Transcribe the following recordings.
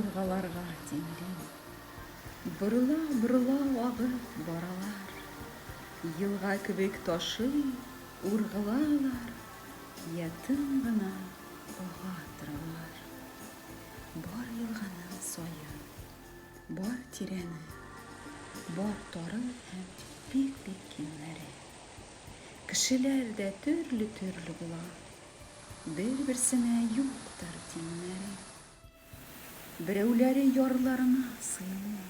елгаларга теңден. Бұрыла ағып баралар, елға кебек ташый, урғылалар, ятын гына оға тыралар. Бар елганың сойы, бар тирәне, бар тары һәм бик киңләре. Кешеләр дә төрле була, бер-берсенә юктыр тиңнәре. Берәүләре ярларына сыймый,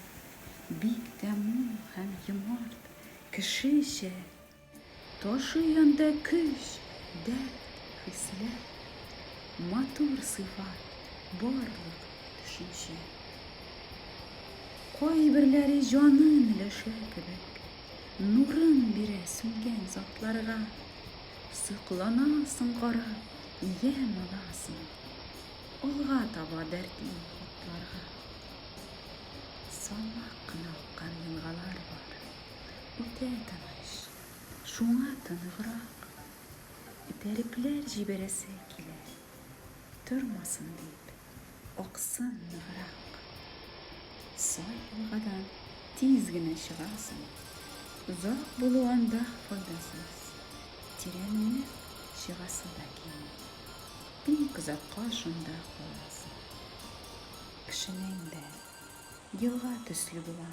бик тә мул һәм йомарт, кешечә, ташый анда көч, дәрт, хисләр, матур сыйфат, барлык төшенчә. Кайберләре җанын өләшә кебек, нурын бирә сүнгән затларга, сокланасың карап, ям аласың, алга таба дәртле атларга. Салмак кына аккан елгалар бар, үтә тыныч, шуңа тыныбрак, этәрекләр җибәрәсе килә, тормасын дип, аксын ныграк. Сай елгадан тиз генә чыгасың, озак булу анда файдасыз, тирәненә чыгасы да килми, бик озакка шунда каласың. Кешенең дә елга төсле була,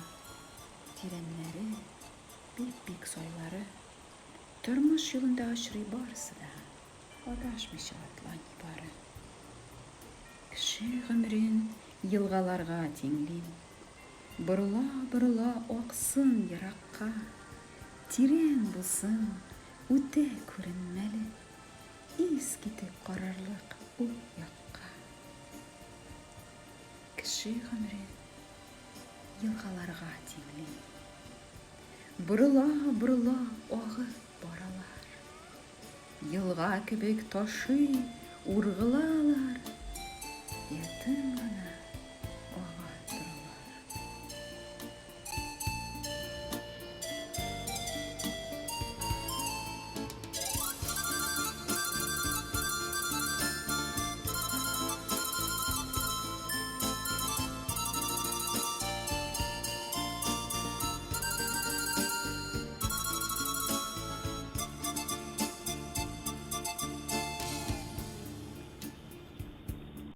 тирәннәре, бик сайлары, тормыш юлында очрый барысы да, адашмыйча атлый бары. Кеше гомерен елгаларга тиңлим, борыла аксын еракка, тирән булсын, үтә күренмәле, ис китеп карарлык ул якка. Кеше гомерен елгаларга тиңлим, борыла агып баралар, елга кебек ташый, ургылалар, ятын гына